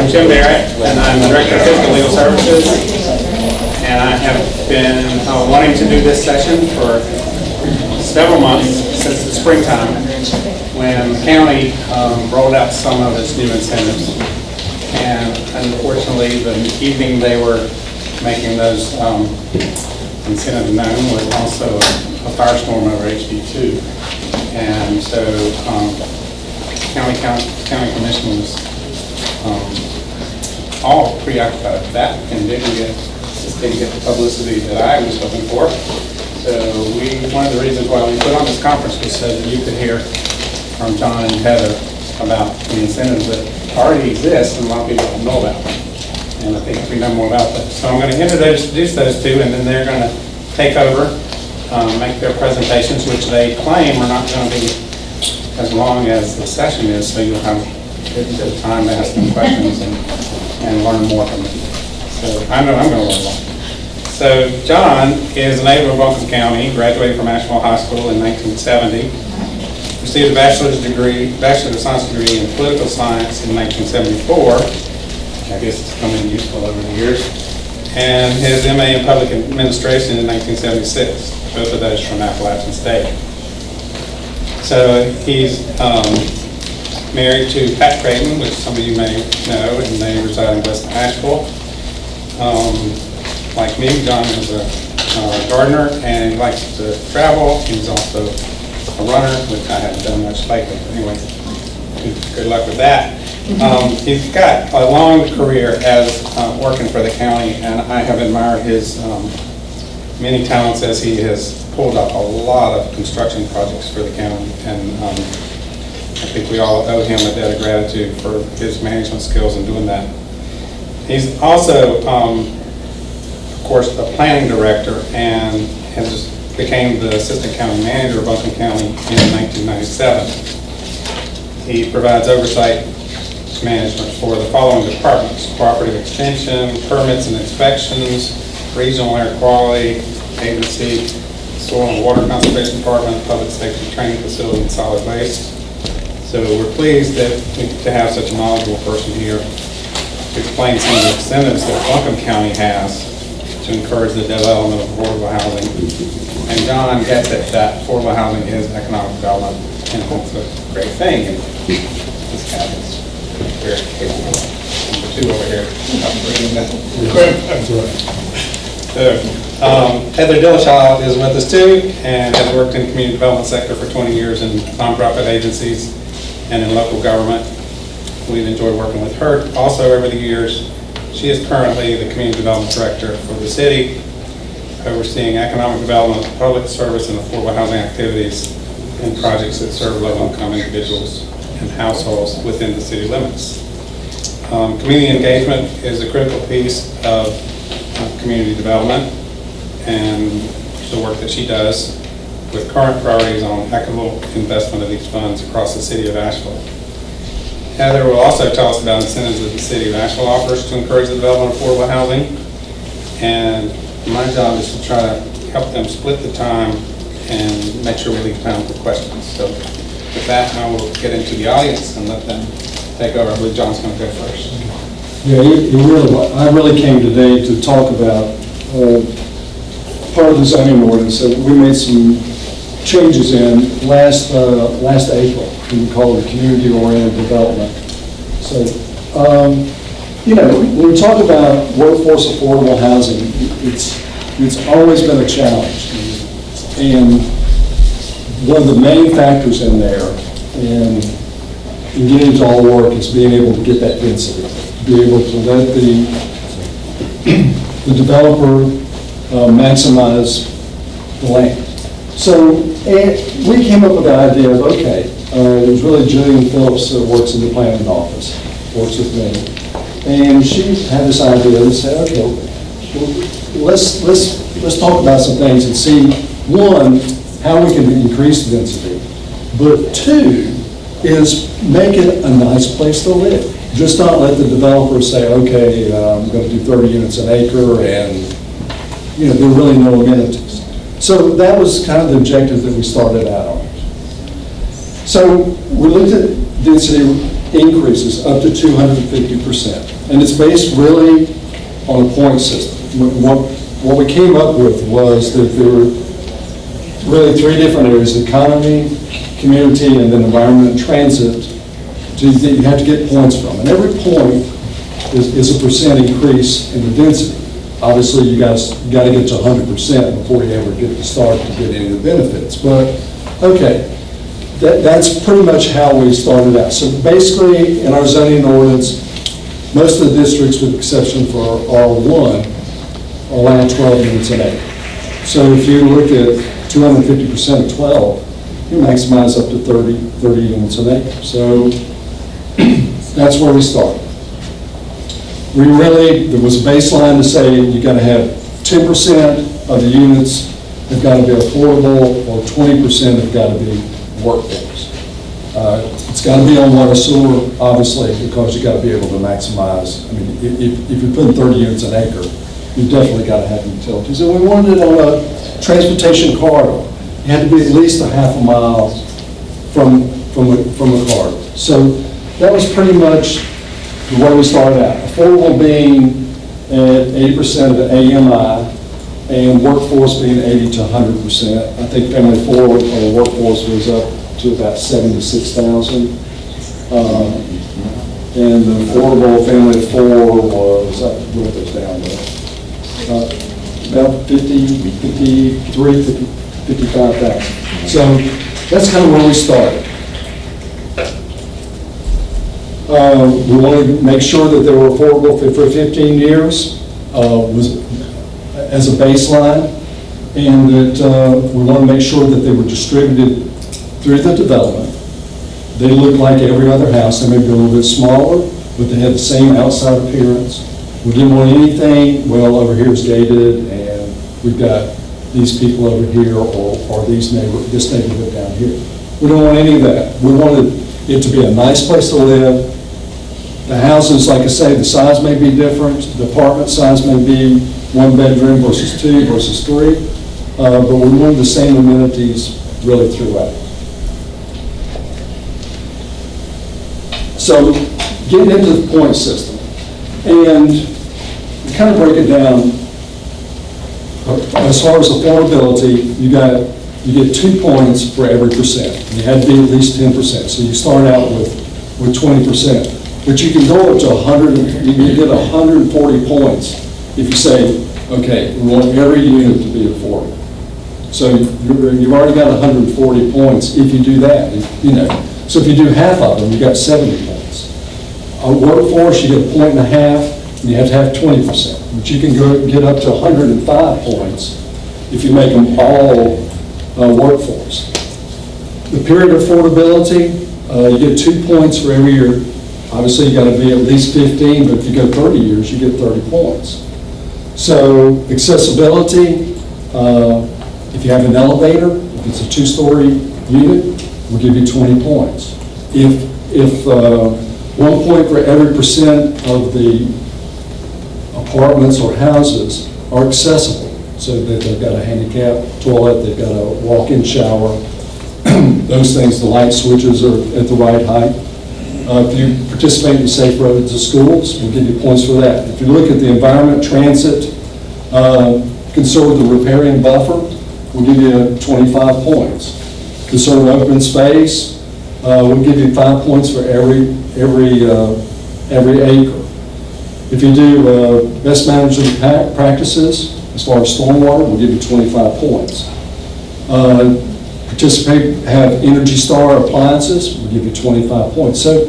I'm Jim Barrett, and I'm the Director of Fiscal Legal Services. And I have been wanting to do this session for several months, since the springtime, when the county rolled out some of its new incentives. And unfortunately, the evening they were making those incentives known was also a firestorm over HB2. And so County Commission was all preoccupied with that and didn't get the publicity that I was hoping for. So one of the reasons why we put on this conference was so that you could hear from John and Heather about the incentives that already exist and a lot of people don't know about. And I think we know more about that. So I'm going to introduce those two, and then they're going to take over, make their presentations, which they claim are not going to be as long as the session is, so you'll have a bit of time to ask them questions and learn more from them. So I know I'm going to learn more. So John is a native of Buncombe County, graduated from Asheville High School in 1970, received a bachelor's of science degree in political science in 1974. I guess it's come in useful over the years. And his MA in public administration in 1976, both of those from Appalachian State. So he's married to Pat Creighton, which some of you may know, and they reside in West Asheville. Like me, John is a gardener and he likes to travel. He's also a runner, which I haven't done much lately. But anyway, good luck with that. He's got a long career as working for the county, and I have admired his many talents as he has pulled up a lot of construction projects for the county, and I think we all owe him a debt of gratitude for his management skills in doing that. He's also, of course, the planning director and became the assistant county manager of Buncombe County in 1997. He provides oversight management for the following departments: cooperative extension, permits and inspections, regional air quality agency, soil and water conservation department, public safety training facility, and solid waste. So we're pleased to have such a knowledgeable person here to explain some of the incentives that Buncombe County has to encourage the development of affordable housing. And John gets it that affordable housing is economic development, and that's a great thing. And this guy is very capable. Number two over here. That's right. So, Heather Dillashaw is with us too, and has worked in the community development sector for 20 years in nonprofit agencies and in local government. We've enjoyed working with her also over the years. She is currently the community development director for the city, overseeing economic development, public service, and affordable housing activities and projects that serve low-income individuals and households within the city limits. Community engagement is a critical piece of community development and the work that she does, with current priorities on equitable investment of these funds across the city of Asheville. Heather will also tell us about incentives that the city of Asheville offers to encourage the development of affordable housing. And my job is to try to help them split the time and make sure we leave time for questions. So with that, I will get into the audience and let them take over. I believe John's going to go first. Yeah, I really came today to talk about part of the zoning ordinance that we made some changes in last April. We call it community-oriented development. So, when we talk about workforce affordable housing, it's always been a challenge. And one of the main factors in there, and in getting to all work, is being able to get that density, be able to let the developer maximize the land. So we came up with the idea of, okay, it was really Julian Phillips that works in the planning office, works with me. And she had this idea and said, okay, well, let's talk about some things and see, one, how we can increase the density, but two, is make it a nice place to live. Just not let the developer say, okay, I'm going to do 30 units an acre and, there are really no amenities. So that was kind of the objective that we started out on. So we looked at density increases up to 250%. And it's based really on a point system. What we came up with was that there were really three different areas: economy, community, and then environment and transit, that you have to get points from. And every point is a percent increase in the density. Obviously, you got to get to 100% before you ever get to start to get any of the benefits. But, okay, that's pretty much how we started out. So basically, in our zoning ordinance, most of the districts, with the exception for R1, are allowed 12 units an acre. So if you look at 250% of 12, you maximize up to 30 units an acre. So that's where we started. There was a baseline to say you got to have 10% of the units have got to be affordable, or 20% have got to be workforce. It's got to be on water sewer, obviously, because you got to be able to maximize. I mean, if you're putting 30 units an acre, you definitely got to have utilities. And we wanted it on a transportation corridor. You had to be at least a half a mile from a corridor. So that was pretty much the way we started out. Affordable being at 80% of the AMI, and workforce being 80 to 100%. I think family four or workforce was up to about 76,000. And the affordable family of four was, I wrote those down there, about 55,000. So that's kind of where we started. We wanted to make sure that they were affordable for 15 years as a baseline, and that we want to make sure that they were distributed through the development. They looked like every other house. They may be a little bit smaller, but they had the same outside appearance. We didn't want anything, well, over here is gated, and we've got these people over here, or this neighborhood down here. We don't want any of that. We wanted it to be a nice place to live. The houses, like I say, the size may be different. The apartment size may be 1 bedroom versus 2 versus 3, but we wanted the same amenities really throughout. So getting into the point system, and to kind of break it down, as far as affordability, you get 2 points for every percent. You had to be at least 10%. So you start out with 20%. But you can go up to 100, you can get 140 points if you say, okay, we want every unit to be affordable. So you've already got 140 points if you do that, So if you do half of them, you got 70 points. A workforce, you get 1.5 points, and you have to have 20%. But you can get up to 105 points if you make them all workforce. The period of affordability, you get 2 points for every year. Obviously, you got to be at least 15, but if you go 30 years, you get 30 points. So accessibility, if you have an elevator, if it's a 2-story unit, we'll give you 20 points. If 1 point for every percent of the apartments or houses are accessible, so that they've got a handicap toilet, they've got a walk-in shower, those things, the light switches are at the right height. If you participate in safe roads to schools, we'll give you points for that. If you look at the environment, transit, conserve the riparian buffer, we'll give you 25 points. Conserve open space, we'll give you 5 points for every acre. If you do best management practices, as far as stormwater, we'll give you 25 points. Have Energy Star appliances, we'll give you 25 points. So,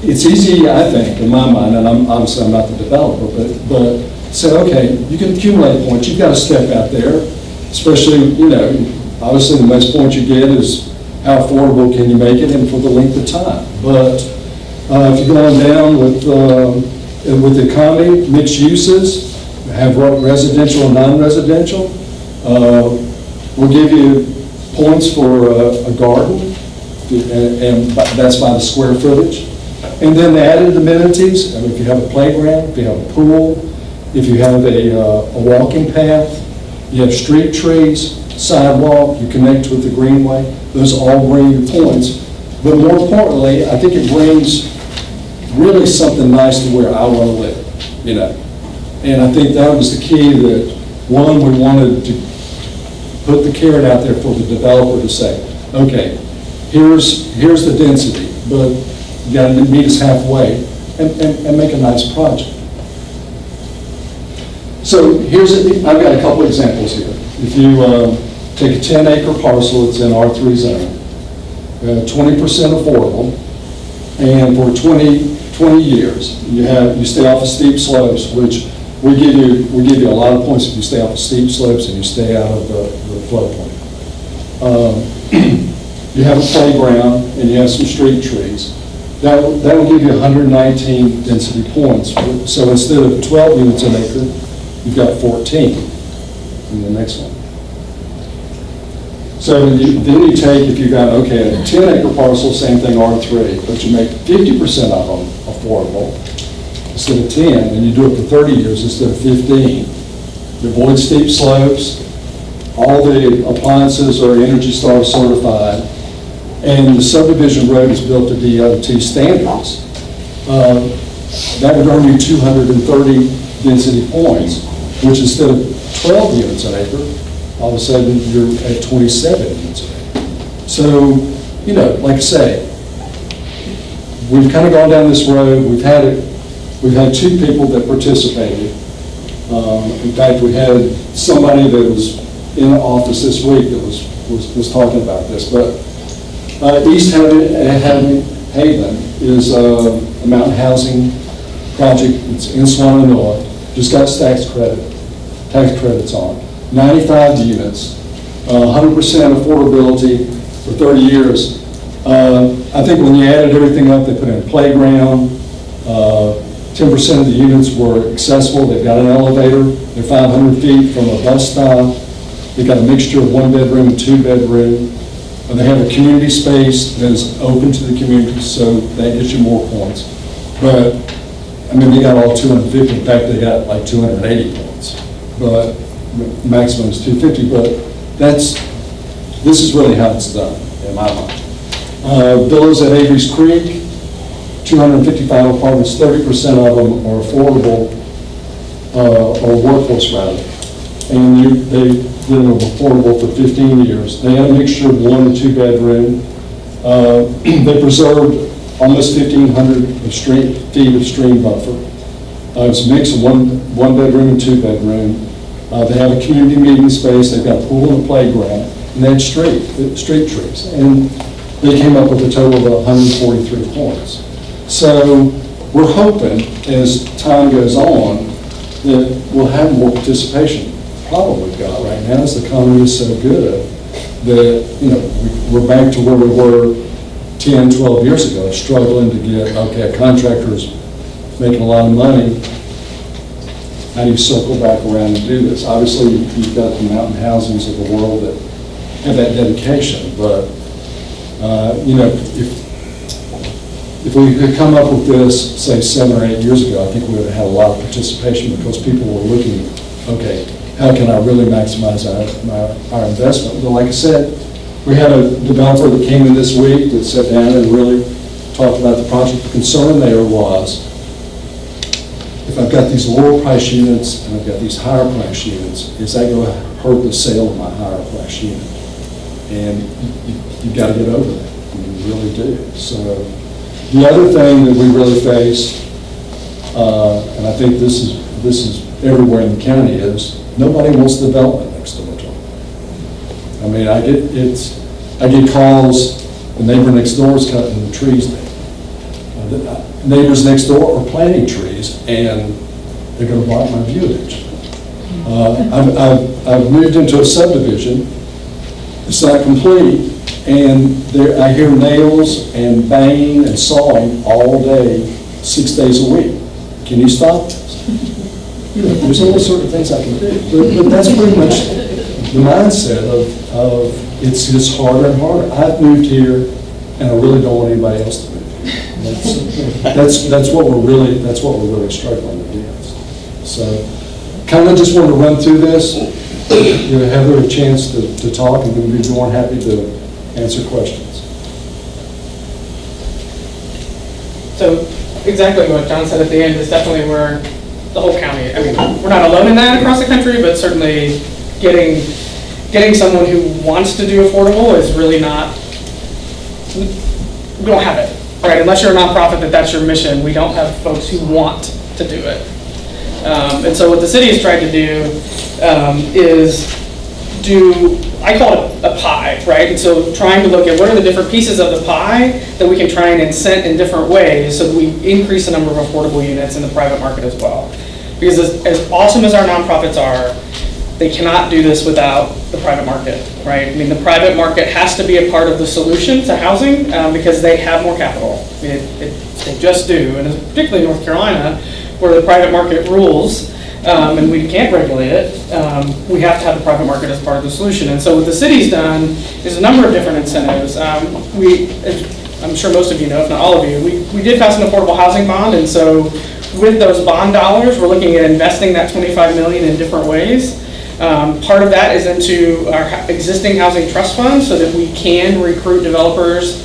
it's easy, I think, in my mind, and I'm not the developer, but say, okay, you can accumulate points. You've got to step out there, especially, obviously the most points you get is how affordable can you make it and for the length of time. But if you're going down with the economy, mixed uses, have residential and non-residential, we'll give you points for a garden, and that's by the square footage. And then the added amenities, if you have a playground, if you have a pool, if you have a walking path, you have street trees, sidewalk, you connect with the greenway, those all bring you points. But more importantly, I think it brings really something nice to where I want to live, you know? And I think that was the key, that, one, we wanted to put the carrot out there for the developer to say, okay, here's the density, but you got to meet us halfway and make a nice project. So I've got a couple examples here. If you take a 10-acre parcel, it's in R3 zone, 20% affordable, and for 20 years, you stay off of steep slopes, which we give you a lot of points if you stay off of steep slopes and you stay out of the floodplain. You have a playground and you have some street trees. That will give you 119 density points. So instead of 12 units an acre, you've got 14 in the next one. So then you take, if you got, okay, a 10-acre parcel, same thing, R3, but you make 50% of them affordable instead of 10, and you do it for 30 years instead of 15. You avoid steep slopes, all the appliances are Energy Star certified, and the subdivision road is built to DOT standards. That would earn you 230 density points, which instead of 12 units an acre, all of a sudden you're at 27 units an acre. So, you know, like I say, we've kind of gone down this road. We've had two people that participated. In fact, we had somebody that was in the office this week that was talking about this. But East Haven is a mountain housing project. It's in Swannanoa. Just got tax credits on. 95 units, 100% affordability for 30 years. I think when you added everything up, they put in a playground. 10% of the units were accessible. They've got an elevator. They're 500 feet from a bus stop. They've got a mixture of 1-bedroom and 2-bedroom. And they have a community space that is open to the community, so that gets you more points. But, I mean, they got all 250. In fact, they got like 280 points. But maximum is 250. But this is really how it's done, in my mind. Villas at Avery's Creek, 255 apartments, 30% of them are affordable, or workforce rather. And they've been affordable for 15 years. They had a mixture of 1 and 2 bedroom. They preserved almost 1,500 feet of stream buffer. It's a mix of one bedroom and 2 bedroom. They have a community meeting space. They've got a pool and a playground, and they had street trees. And they came up with a total of 143 points. So we're hoping, as time goes on, that we'll have more participation. The problem we've got right now is the economy is so good that, you know, we're back to where we were 10, 12 years ago, struggling to get, okay, a contractor's making a lot of money. How do you circle back around and do this? Obviously, you've got the mountain housings of the world that have that dedication, but you know, if we could come up with this, say, 7 or 8 years ago, I think we would have had a lot of participation because people were looking, okay, how can I really maximize our investment? But like I said, we had a developer that came in this week that sat down and really talked about the project. The concern there was, if I've got these lower price units and I've got these higher price units, is that going to hurt the sale of my higher price unit? And you've got to get over that. You really do. So the other thing that we really face, and I think this is everywhere in the county, is nobody wants development next door to them. I mean, I get calls. The neighbor next door is cutting the trees down. The neighbors next door are planting trees, and they're going to block my viewage. I've moved into a subdivision. It's not complete, and I hear nails and banging and sawing all day, 6 days a week. Can you stop this? You know, there's all sorts of things I can do. But that's pretty much the mindset of it's just harder and harder. I've moved here, and I really don't want anybody else to move here. That's what we're really struggling against. So, kind of just wanted to run through this. Give Heather a chance to talk, and we'd be more than happy to answer questions. So exactly what John said at the end is definitely where the whole county, I mean, we're not alone in that across the country, but certainly getting someone who wants to do affordable is really not, we don't have it, right? Unless you're a nonprofit that's your mission, we don't have folks who want to do it. And so what the city has tried to do is do, I call it a pie, right? And so trying to look at what are the different pieces of the pie that we can try and incent in different ways so that we increase the number of affordable units in the private market as well. Because as awesome as our nonprofits are, they cannot do this without the private market, right? I mean, the private market has to be a part of the solution to housing because they have more capital. I mean, they just do, and particularly in North Carolina, where the private market rules, and we can't regulate it, we have to have the private market as part of the solution. And so what the city's done is a number of different incentives. I'm sure most of you know, if not all of you, we did pass an affordable housing bond, and so with those bond dollars, we're looking at investing that $25 million in different ways. Part of that is into our existing housing trust fund so that we can recruit developers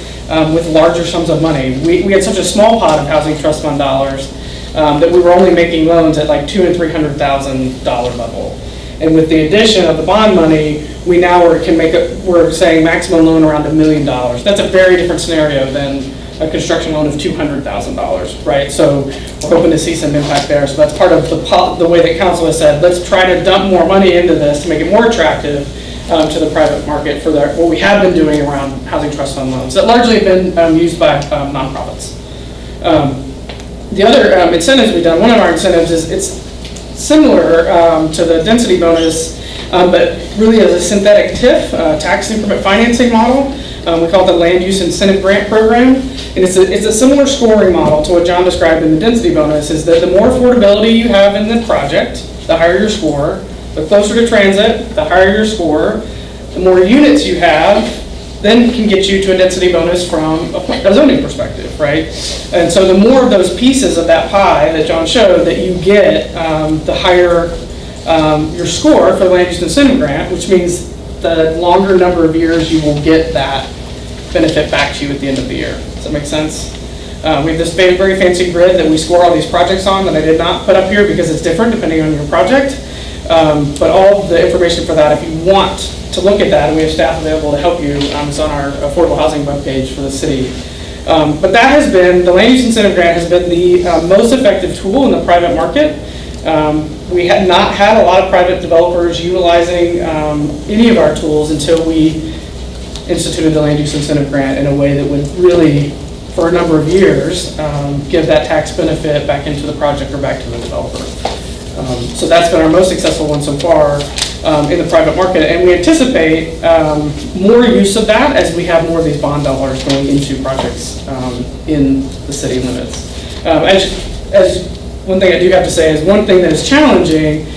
with larger sums of money. We had such a small pot of housing trust fund dollars that we were only making loans at like $200,000 and $300,000 level. And with the addition of the bond money, we now we're saying maximum loan around $1 million. That's a very different scenario than a construction loan of $200,000, right? So we're hoping to see some impact there. So that's part of the way that council has said, let's try to dump more money into this to make it more attractive to the private market for what we have been doing around housing trust fund loans that largely have been used by nonprofits. The other incentives we've done, one of our incentives is it's similar to the density bonus, but really as a synthetic TIF, tax increment financing model. We call it the Land Use Incentive Grant Program. And it's a similar scoring model to what John described in the density bonus, is that the more affordability you have in the project, the higher your score. The closer to transit, the higher your score. The more units you have, then can get you to a density bonus from a zoning perspective, right? And so the more of those pieces of that pie that John showed that you get, the higher your score for the Land Use Incentive Grant, which means the longer number of years you will get that benefit back to you at the end of the year. Does that make sense? We have this very fancy grid that we score all these projects on that I did not put up here because it's different depending on your project. But all the information for that, if you want to look at that, and we have staff available to help you, is on our affordable housing webpage for the city. But that has been, the Land Use Incentive Grant has been the most effective tool in the private market. We had not had a lot of private developers utilizing any of our tools until we instituted the Land Use Incentive Grant in a way that would really, for a number of years, give that tax benefit back into the project or back to the developer. So that's been our most successful one so far in the private market, and we anticipate more use of that as we have more of these bond dollars going into projects in the city limits. As one thing I do have to say is one thing that is challenging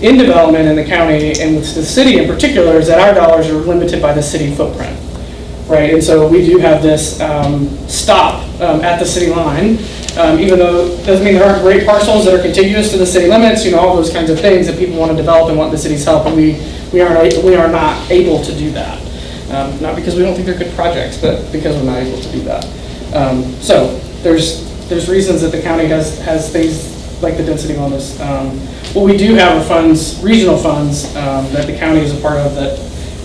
in development in the county and with the city in particular is that our dollars are limited by the city footprint, right? And so we do have this stop at the city line, even though it doesn't mean there aren't great parcels that are contiguous to the city limits, all those kinds of things that people want to develop and want the city's help, and we are not able to do that. Not because we don't think they're good projects, but because we're not able to do that. So there's reasons that the county has things like the density bonus. What we do have are funds, regional funds, that the county is a part of that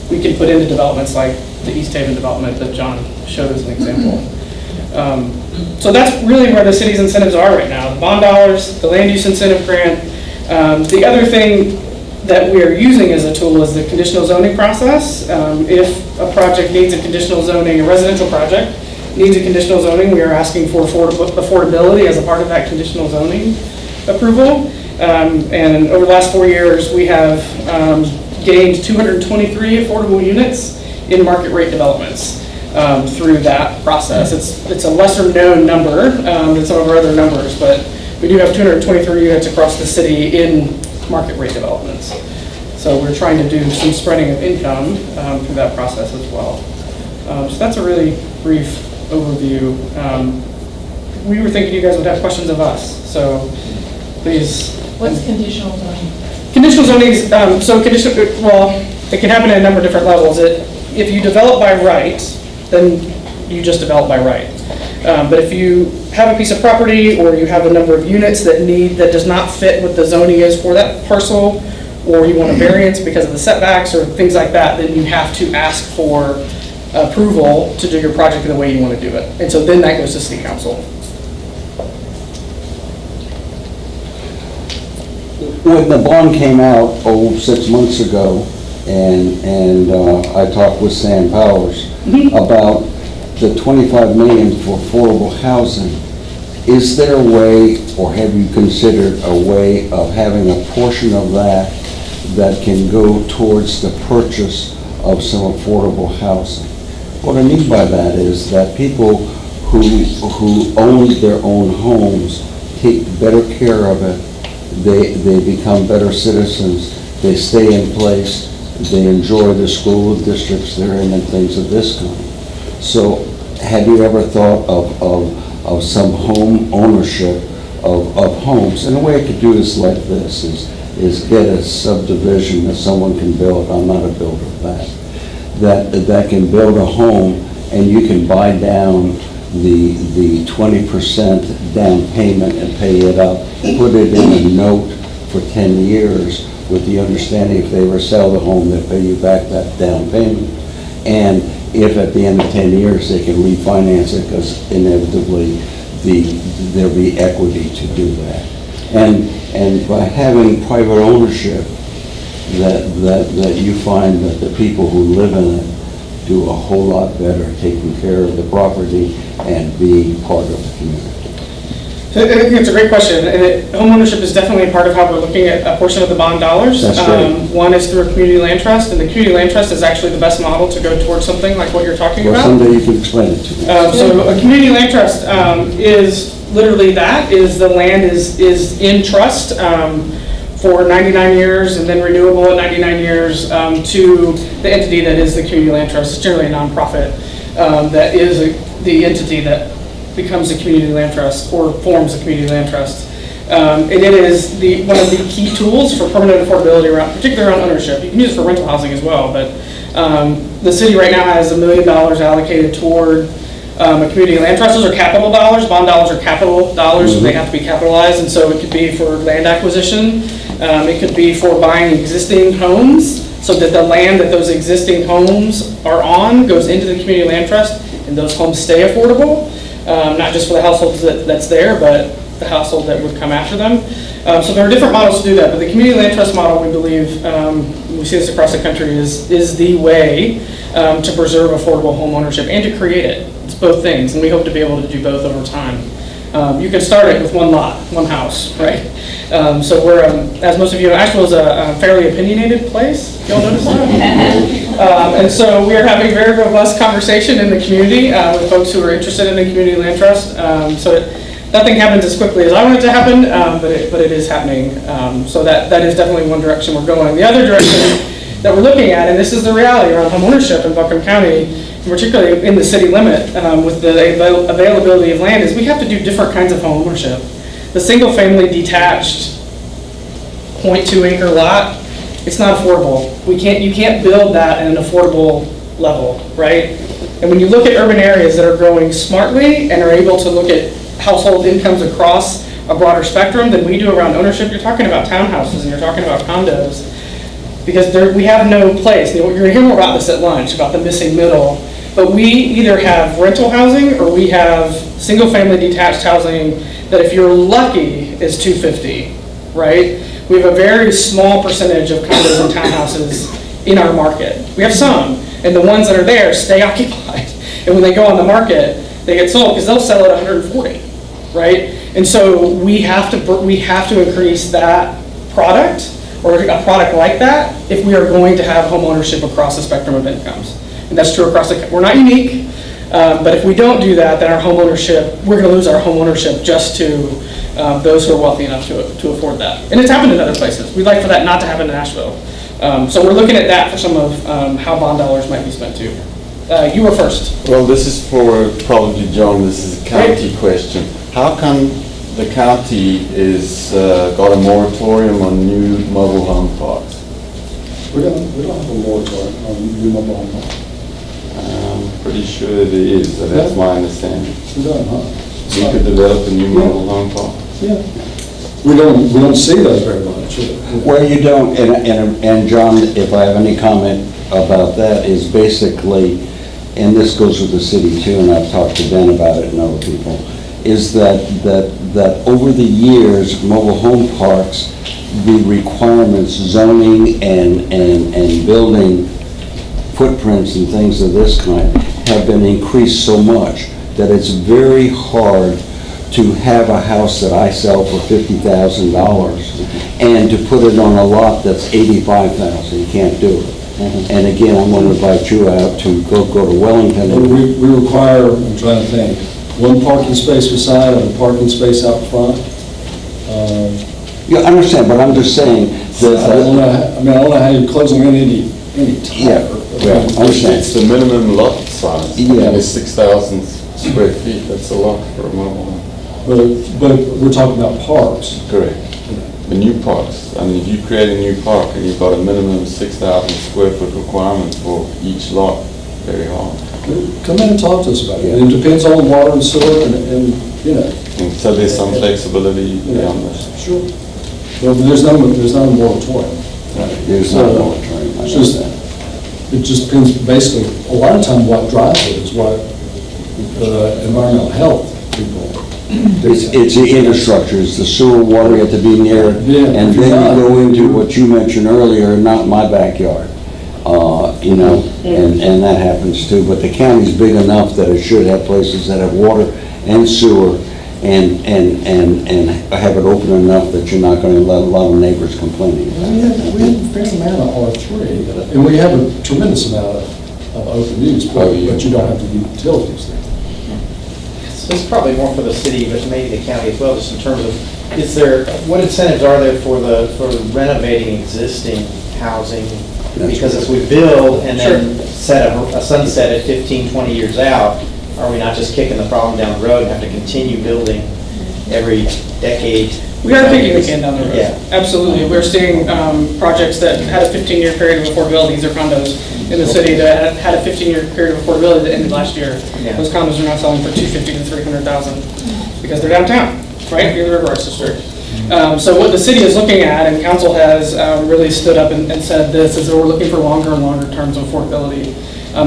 we can put into developments like the East Haven development that John showed as an example. So that's really where the city's incentives are right now. The bond dollars, the land use incentive grant. The other thing that we are using as a tool is the conditional zoning process. If a project needs a conditional zoning, a residential project needs a conditional zoning, we are asking for affordability as a part of that conditional zoning approval. And over the last 4 years, we have gained 223 affordable units in market rate developments through that process. It's a lesser known number than some of our other numbers, but we do have 223 units across the city in market rate developments. So we're trying to do some spreading of income through that process as well. So that's a really brief overview. We were thinking you guys would have questions of us, so please. What's conditional zoning? Conditional zoning is, well, it can happen at a number of different levels. If you develop by right, then you just develop by right. But if you have a piece of property or you have a number of units that does not fit what the zoning is for that parcel, or you want a variance because of the setbacks or things like that, then you have to ask for approval to do your project in the way you want to do it. And so then that goes to city council. When the bond came out, 6 months ago, and I talked with Sam Powers about the 25 million for affordable housing, is there a way, or have you considered a way of having a portion of that that can go towards the purchase of some affordable housing? What I mean by that is that people who own their own homes take better care of it. They become better citizens, they stay in place, they enjoy the school districts they're in and things of this kind. So have you ever thought of some home ownership of homes? And the way I could do this like this is get a subdivision that someone can build. I'm not a builder of that can build a home, and you can buy down the 20% down payment and pay it up, put it in a note for 10 years with the understanding if they ever sell the home, they'll pay you back that down payment. And if at the end of 10 years they can refinance it, because inevitably there'll be equity to do that. And by having private ownership, that you find that the people who live in it do a whole lot better taking care of the property and being part of the community. So I think it's a great question, and homeownership is definitely a part of how we're looking at a portion of the bond dollars. That's great. One is through a community land trust, and the community land trust is actually the best model to go towards something like what you're talking Well, about. someday you can explain it to me. So a community land trust is literally that, is the land is in trust for 99 years and then renewable at 99 years to the entity that is the community land trust. It's generally a nonprofit that is the entity that becomes a community land trust or forms a community land trust. And it is one of the key tools for permanent affordability, particularly around ownership. You can use it for rental housing as well, but the city right now has $1 million allocated toward a community land trust. Those are capital dollars. Bond dollars are capital dollars, so they have to be capitalized, and so it could be for land acquisition. It could be for buying existing homes, so that the land that those existing homes are on goes into the community land trust, and those homes stay affordable, not just for the households that's there, but the household that would come after them. So there are different models to do that, but the community land trust model, we believe, we see this across the country, is the way to preserve affordable home ownership and to create it. It's both things, and we hope to be able to do both over time. You can start it with one lot, one house, right? So we're, as most of you know, Asheville is a fairly opinionated place. Y'all notice that? And so we are having a very robust conversation in the community with folks who are interested in the community land trust. So nothing happens as quickly as I want it to happen, but it is happening. So that is definitely one direction we're going. The other direction that we're looking at, and this is the reality around home ownership in Buncombe County, particularly in the city limit with the availability of land, is we have to do different kinds of home ownership. The single family detached 0.2 acre lot, it's not affordable. You can't build that at an affordable level, right? And when you look at urban areas that are growing smartly and are able to look at household incomes across a broader spectrum than we do around ownership, you're talking about townhouses and you're talking about condos, because we have no place. You're going to hear more about this at lunch, about the missing middle. But we either have rental housing or we have single-family detached housing that, if you're lucky, is $250, right? We have a very small percentage of condos and townhouses in our market. We have some, and the ones that are there stay occupied. And when they go on the market, they get sold because they'll sell at 140, right? And so we have to increase that product, or a product like that, if we are going to have home ownership across the spectrum of incomes. And that's true across we're not unique, but if we don't do that, then our home ownership, we're gonna lose our home ownership just to those who are wealthy enough to afford that. And it's happened in other places. We'd like for that not to happen in Asheville. So we're looking at that for some of how bond dollars might be spent too. You were first. Well, this is for probably John, this is a county question. How come the county is got a moratorium on new mobile home parks? We don't have a moratorium on new mobile home parks. pretty sure it is, that's my understanding. We don't, huh? We could develop a new mobile home park. Yeah. We don't see those very much. Where you don't, and John, if I have any comment about that, is basically, and this goes with the city too, and I've talked to Ben about it and other people, is that over the years, mobile home parks, the requirements, zoning and building footprints and things of this kind have been increased so much that it's very hard to have a house that I sell for $50,000 and to put it on a lot that's $85,000. You can't do it. And again, I'm going to invite you out to go to Wellington. We require, I'm trying to think, one parking space beside and a parking space out front. Yeah, I understand, but I'm just saying I don't know, that, I don't know how you're closing in any yeah, type. yeah, I understand. It's the minimum lot size. Yeah. It's 6,000 square feet, that's a lot for a mobile home. But we're talking about parks. Correct. The new parks, I mean, if you create a new park and you've got a minimum 6,000 square foot requirement for each lot, very hard. Come in and talk to us about it. It depends on water and sewer and, you know. And so there's some flexibility beyond that. Sure. Well, there's no moratorium. There's no moratorium, I It's know just, that. it just depends, basically, a lot of time what drives it is what environmental health people. It's the infrastructure, it's the sewer, water, you have to be near, Yeah, and if you're then not- you go into what you mentioned earlier, not my backyard. You know, and that happens too, but the county's big enough that it should have places that have water and sewer and have it open enough that you're not gonna let a lot of neighbors complaining about it. We have a fair amount of R3, and we have a tremendous amount of open use, but you don't have the utilities there. This is probably more for the city, but maybe the county as well, just in terms of, what incentives are there for renovating existing housing? Because as we build and then set a sunset at 15, 20 years out, are we not just kicking the problem down the road and have to continue building every decade? We are kicking the can down the road. Yeah. Absolutely. We're seeing projects that had a 15-year period of affordability. These are condos in the city that had a 15-year period of affordability that ended last year. Yeah. Those condos are now selling for $250,000 to $300,000 because they're downtown, right, near the River Arts District. So what the city is looking at, and council has really stood up and said this, is that we're looking for longer and longer terms of affordability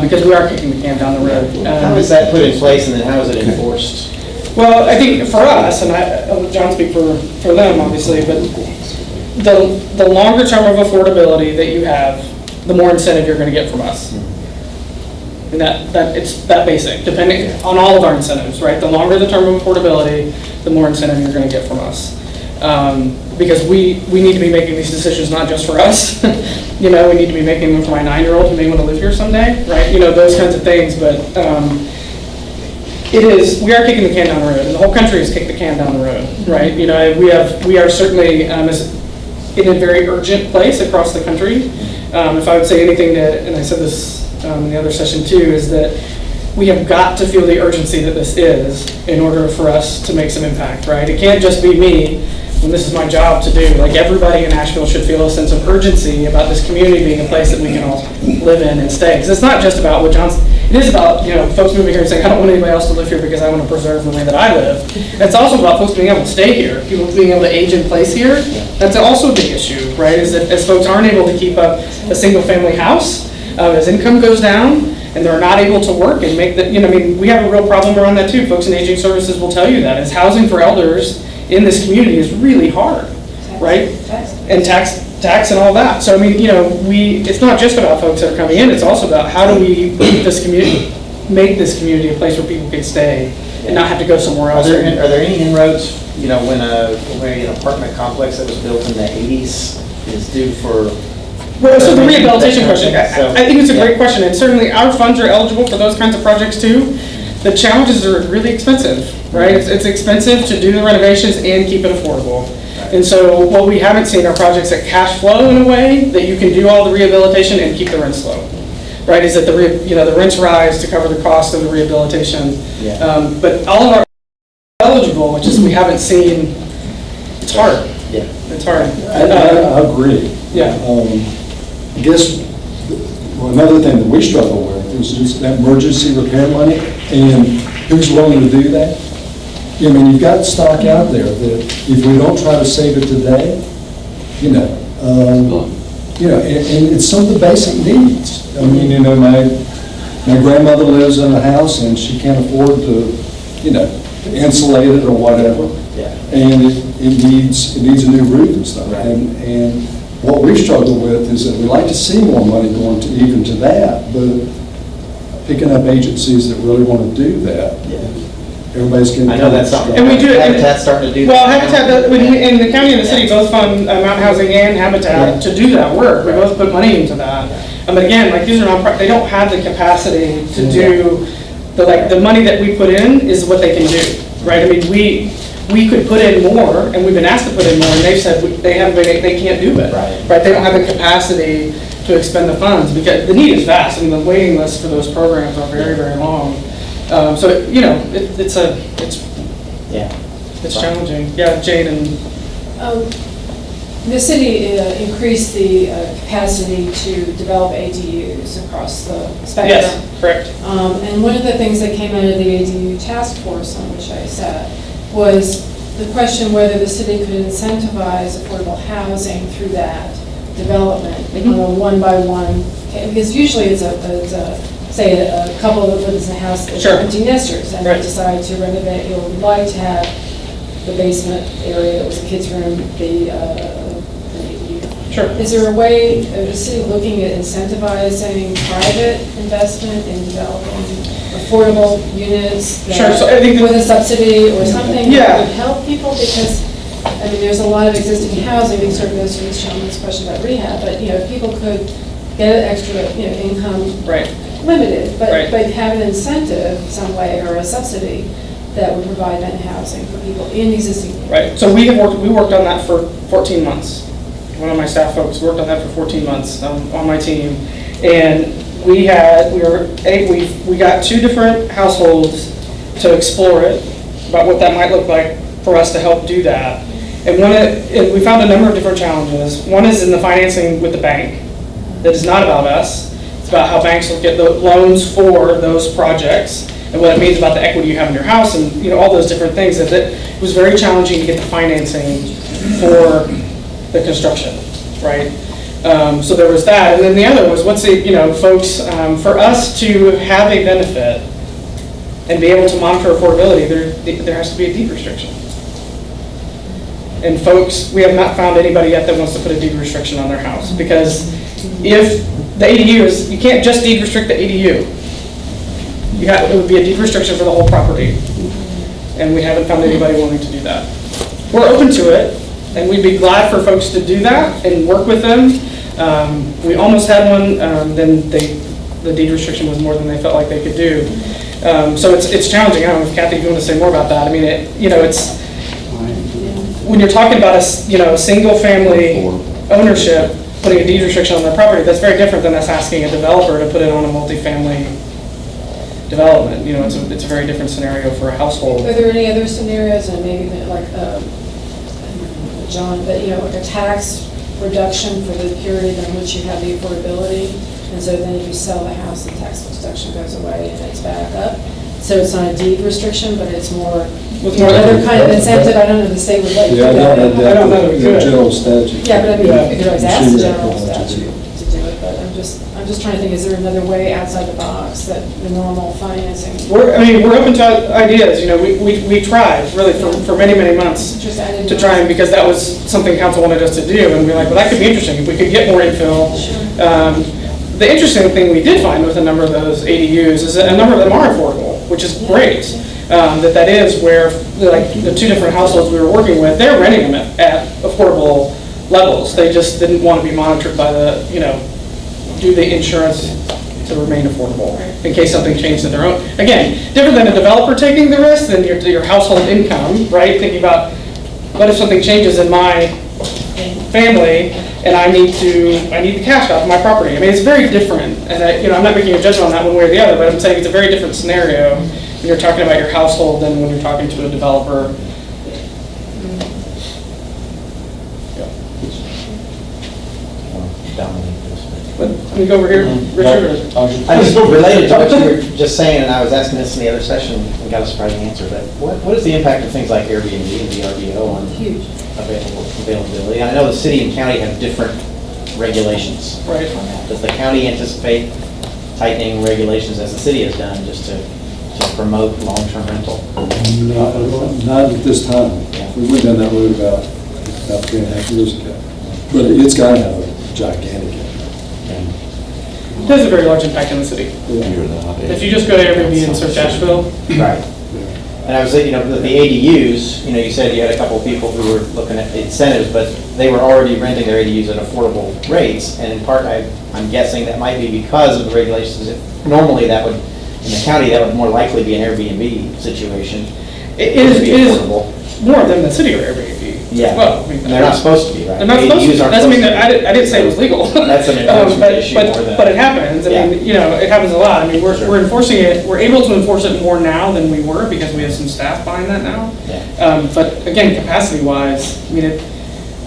because we are kicking the can down the road. How is that put in place and then how is it enforced? Well, I think for us, and I'll let John speak for them, obviously, but the longer term of affordability that you have, the more incentive you're going to get from us. And that it's that basic, depending on all of our incentives, right? The longer the term of affordability, the more incentive you're going to get from us. Because we need to be making these decisions not just for us. You know, we need to be making them for my 9-year-old who may want to live here someday, right? You know, those kinds of things, but we are kicking the can down the road, and the whole country has kicked the can down the road, right? You know, we are certainly in a very urgent place across the country. If I would say anything and I said this in the other session too, is that we have got to feel the urgency that this is in order for us to make some impact, right? It can't just be me when this is my job to do. Like, everybody in Nashville should feel a sense of urgency about this community being a place that we can all live in and stay. Because it's not just about what John's, it is about, you know, folks moving here and saying, I don't want anybody else to live here because I want to preserve the way that I live. It's also about folks being able to stay here, people being able to age in place here. That's also a big issue, right? Is that as folks aren't able to keep up a single family house, as income goes down, and they're not able to work and make the, you know, I mean, we have a real problem around that too. Folks in aging services will tell you that, is housing for elders in this community is really hard, right? And tax and all that. So, I mean, you know, it's not just about folks that are coming in, it's also about how do we make this community a place where people can stay and not have to go somewhere else. Are there any inroads, you know, when an apartment complex that was built in the 80s is due for? Well, so the rehabilitation question, I think it's a great question, and certainly our funds are eligible for those kinds of projects too. The challenges are really expensive, right? It's expensive to do the renovations and keep it affordable. And so what we haven't seen are projects that cash flow in a way that you can do all the rehabilitation and keep the rents low, right? Is that the rents rise to cover the cost of the rehabilitation. Yeah. But all of our eligible, which is we haven't seen, it's hard. Yeah. It's hard. I agree. Yeah. I guess another thing that we struggle with it was just that emergency repair money, and who's willing to do that? I mean, you've got stock out there that if we don't try to save it today, and it's some of the basic needs. I mean, my grandmother lives in a house and she can't afford to, to insulate it or whatever. Yeah. And it needs a new roof and stuff. Right. And what we've struggled with is that we like to see more money going to even to that, but picking up agencies that really want to do that, everybody's getting. I know that's something. And we do it- Habitat's starting to do that. Well, Habitat, in the county and the city both fund Mountain Housing and Habitat to do that work. We both put money into that. But again, like, these are nonprofit, they don't have the capacity to do, the money that we put in is what they can do, right? I mean, we could put in more, and we've been asked to put in more, and they've said they can't do it. Right. They don't have the capacity to expend the funds, because the need is vast, and the waiting lists for those programs are very, very long. So, it's challenging. Yeah, Jane and, The city increased the capacity to develop ADUs across the spectrum. yes, correct. And one of the things that came out of the ADU task force on which I sat was the question whether the city could incentivize affordable housing through that development on a one-by-one, because usually it's say a couple that lives in a house that's Sure. empty nesters, and Right. they decide to renovate, would like to have the basement area that was a kid's room, the ADU. Sure. Is there a way, is the city looking at incentivizing private investment in developing affordable units? that- Sure, so I think that- with a subsidy or something Yeah. that would help people? Because, I mean, there's a lot of existing housing, it sort of goes to this gentleman's question about rehab, but, if people could get an extra, income Right. limited, Right. but have an incentive some way or a subsidy that would provide that housing for people in existing. Right, so we worked on that for 14 months. One of my staff folks worked on that for 14 months on my team. And we got 2 different households to explore it, about what that might look like for us to help do that. And we found a number of different challenges. One is in the financing with the bank, that is not about us. It's about how banks will get the loans for those projects, and what it means about the equity you have in your house, and all those different things. That it was very challenging to get the financing for the construction, right? So there was that, and then the other was, folks, for us to have a benefit and be able to monitor affordability, there has to be a deed restriction. And folks, we have not found anybody yet that wants to put a deed restriction on their house, because if the ADU is, you can't just deed restrict the ADU. It would be a deed restriction for the whole property. And we haven't found anybody willing to do that. We're open to it, and we'd be glad for folks to do that and work with them. We almost had one, then the deed restriction was more than they felt like they could do. So it's challenging. I don't know if Kathy, you want to say more about that. I mean, it's, when you're talking about a single family ownership, putting a deed restriction on their property, that's very different than us asking a developer to put it on a multifamily development. It's a very different scenario for a household. Are there any other scenarios, and maybe like, John, but, like a tax reduction for the period in which you have the affordability? And so then if you sell the house, the tax deduction goes away and it's back up? So it's not a deed restriction, but it's more, With more- other kind of incentive? I don't know if the state would let you do Yeah, I that. don't I don't know if we could. the general statute. Yeah, but I mean, Yeah. you could always ask the Shoot, general yeah. statute to do it, but I'm just trying to think, is there another way outside the box that the normal financing? We're open to ideas. We tried really for many, many months Just added. to try, and because that was something council wanted us to do, and we're like, well, that could be interesting if we could get more infill. Sure. The interesting thing we did find with a number of those ADUs is that a number of them are affordable, which is great. That is where, like, the 2 different households we were working with, they're renting them at affordable levels. They just didn't want to be monitored by do the insurance to remain affordable in case something changed in their own. Again, different than a developer taking the risk than your household income, right? Thinking about, what if something changes in my family and I need the cash off my property? I mean, it's very different, and I'm not making a judgment on that one way or the other, but I'm saying it's a very different scenario when you're talking about your household than when you're talking to a developer. Dominic, Let me go over here, Richard. or- I just related to what you were just saying, and I was asking this in the other session and got a surprising answer, but what is the impact of things like Airbnb and VRBO on Huge. availability? I know the city and county have different regulations Right. on that. Does the county anticipate tightening regulations as the city has done just to promote long-term rental? Not at this time. We went down that road about 3.5 years ago. But it's got to have a gigantic impact. It has a very large impact in the city. If you just go to Airbnb and search Asheville, Right. And I was thinking, the ADUs, you said you had a couple of people who were looking at incentives, but they were already renting their ADUs at affordable rates, and in part, I'm guessing that might be because of the regulations. Normally, that would, in the county, that would more likely be an Airbnb situation. it Would be is affordable. more of them than city or Airbnb. Yeah. Well, I mean, And they're not supposed to be, right? They're not supposed to. ADUs aren't Doesn't mean supposed that, to be. I didn't say it was legal. That's an enforcement But- issue but- more than- But it happens. I mean, it happens a lot. I mean, Sure. we're enforcing it, we're able to enforce it more now than we were because we have some staff behind that now. Yeah. But again, capacity-wise, I mean,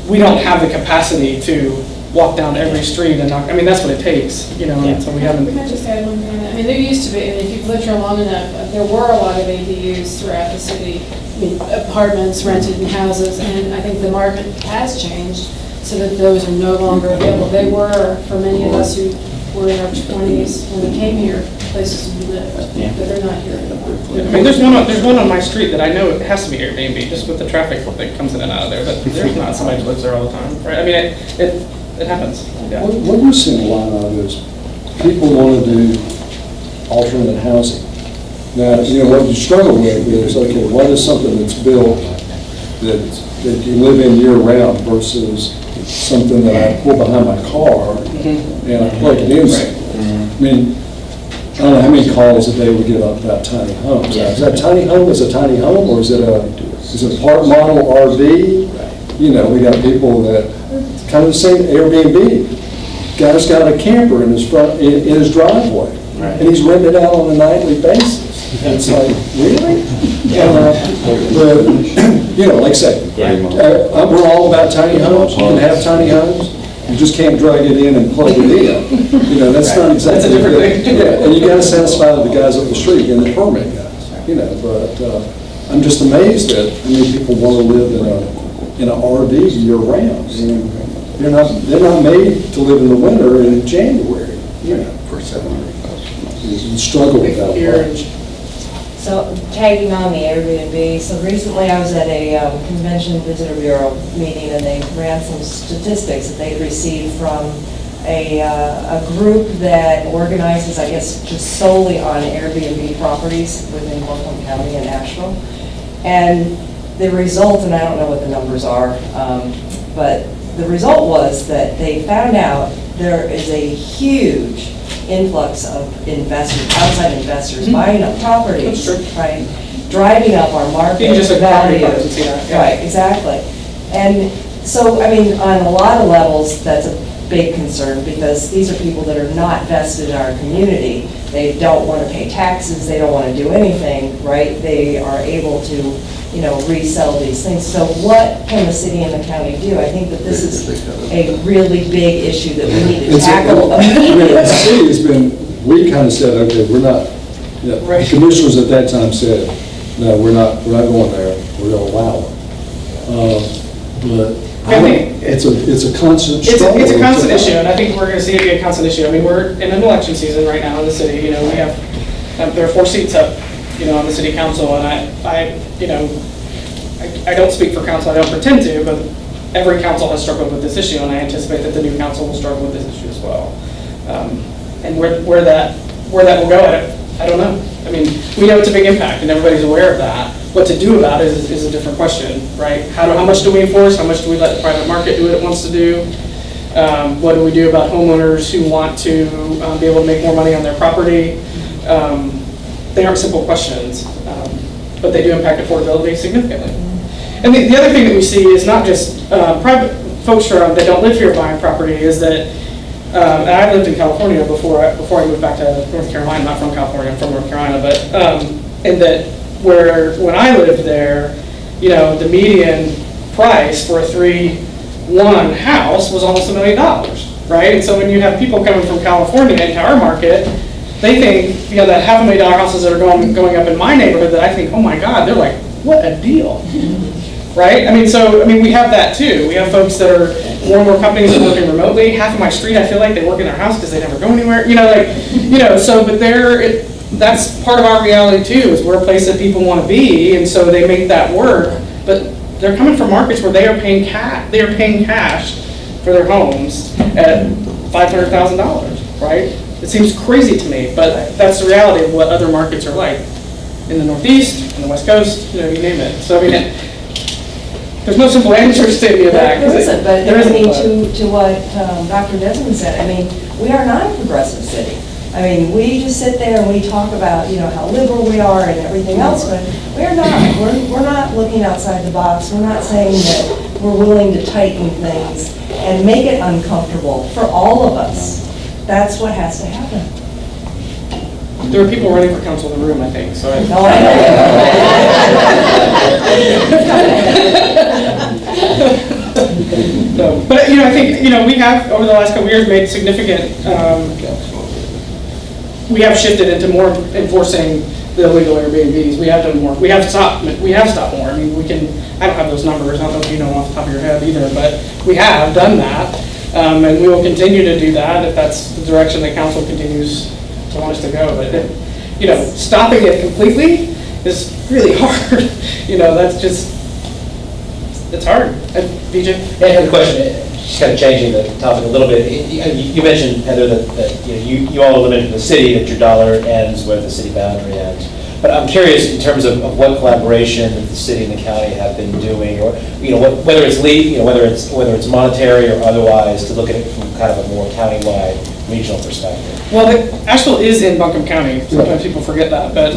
we don't have the capacity to walk down every street and knock, I mean, that's what it takes, Yeah. and so we haven't. Can I just add one thing on that? I mean, there used to be, and if you've lived here long enough, there were a lot of ADUs throughout the city, I mean, apartments rented in houses, and I think the market has changed so that those are no longer available. They were, for many of us who were in our 20s when we came here, places we lived, Yeah. but they're not here anymore. I mean, there's one on my street that I know it has to be Airbnb, just with the traffic that comes in and out of there, but there's not somebody who lives there all the time, right? I mean, it happens, yeah. What we're seeing a lot of is people want to do alternate housing. Now, what you struggle with is, okay, what is something that's built that you live in year-round versus something that I pull behind my car and I plug it in? I mean, I don't know how many calls a day we get about tiny homes. Is that tiny home is a tiny home, or is it a part model RV? We got people that, kind of the same Airbnb. Guy's got a camper in his driveway, Right. and he's renting it out on a nightly basis. And it's like, really? But, like I say, we're all about tiny homes. You can have tiny homes. You just can't drag it in and plug it in. That's not exactly. That's a different thing. Yeah, and you gotta satisfy the guys up the street and the permit guys, but I'm just amazed at how many people want to live in an RV year-round. They're not made to live in the winter and in January, For $700,000. You struggle with that. Here, a lot. So tagging on the Airbnb, so recently I was at a Convention Visitor Bureau meeting and they ran some statistics that they'd received from a group that organizes, I guess, just solely on Airbnb properties within Oakland County and Asheville. And the result, and I don't know what the numbers are, but the result was that they found out there is a huge influx of investors, outside investors buying up properties, That's true. right? Driving up our market You can just look at property value. cards and see that, yeah. Right, exactly. And so, I mean, on a lot of levels, that's a big concern because these are people that are not vested in our community. They don't want to pay taxes, they don't want to do anything, right? They are able to, resell these things. So what can the city and the county do? I think that this is a really big issue that we need to tackle I mean, the immediately. city has been, we kind of said, okay, we're not, the Right. commissioners at that time said, no, we're not going there, we're going to allow it. But I think it's a constant It's struggle. a constant issue, and I think we're going to see it be a constant issue. I mean, we're in an election season right now in the city, we have, there are 4 seats up, on the city council, and I don't speak for council, I don't pretend to, but every council has struggled with this issue, and I anticipate that the new council will struggle with this issue as well. And where that will go, I don't know. I mean, we know it's a big impact, and everybody's aware of that. What to do about it is a different question, right? How much do we enforce? How much do we let the private market do what it wants to do? What do we do about homeowners who want to be able to make more money on their property? They aren't simple questions, but they do impact affordability significantly. And the other thing that we see is not just private folks that don't live here buying property, is that, and I lived in California before I moved back to North Carolina. I'm not from California, I'm from North Carolina, but in that when I lived there, the median price for a 3-1 house was almost $1 million. right? And so when you have people coming from California into our market, they think, you know, that $500,000 houses that are going up in my neighborhood, that I think, oh my God, they're like, what a deal, right? I mean, we have that too. We have folks that are, more and more companies are working remotely. Half of my street, I feel like they work in their house because they never go anywhere, but that's part of our reality too, is we're a place that people want to be, and so they make that work, but they're coming from markets where they are paying cash for their homes at $500,000, right? It seems crazy to me, but that's the reality of what other markets are like in the Northeast, on the West Coast, you name it. So I mean, there's no simple answers to any of that. There isn't, but there I isn't, mean, but- to what Dr. Desmond said, I mean, we are not a progressive city. I mean, we just sit there and we talk about, how liberal we are and everything else, but we're not. We're not looking outside the box. We're not saying that we're willing to tighten things and make it uncomfortable for all of us. That's what has to happen. There are people running for council in the room, I think, so. No, I No, but, I think, we have, over the last couple of years, made significant, we have shifted into more enforcing the illegal Airbnbs. We have done more. We have stopped more. I mean, I don't have those numbers. I don't know if you know off the top of your head either, but we have done that. And we will continue to do that if that's the direction the council continues to want us to go. But, stopping it completely is really hard. That's just, it's hard. VJ? I have a question, just kind of changing the topic a little bit. You mentioned, Heather, that you all are limited to the city, that your dollar ends where the city boundary ends. But I'm curious in terms of what collaboration that the city and the county have been doing, or whether it's monetary or otherwise, to look at it from kind of a more countywide, regional perspective. Well, Asheville is in Buncombe County. Sometimes people forget that, but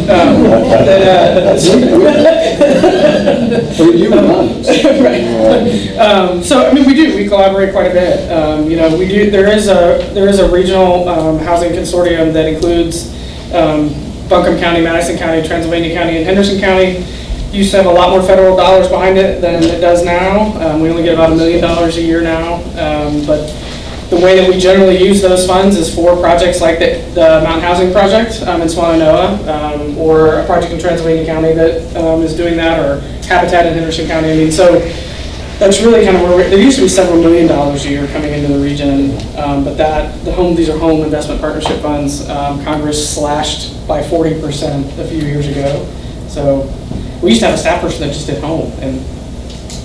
You remind us. so I mean, we collaborate quite a bit. There is a regional housing consortium that includes Buncombe County, Madison County, Transylvania County, and Henderson County. Used to have a lot more federal dollars behind it than it does now. We only get about $1 million a year now, but the way that we generally use those funds is for projects like the Mountain Housing Project in Swannanoa, or a project in Transylvania County that is doing that, or Habitat in Henderson County. I mean, so that's really kind of where there used to be several $1 million a year coming into the region, but these are home investment partnership funds. Congress slashed by 40% a few years ago. So we used to have a staff person that just did home, and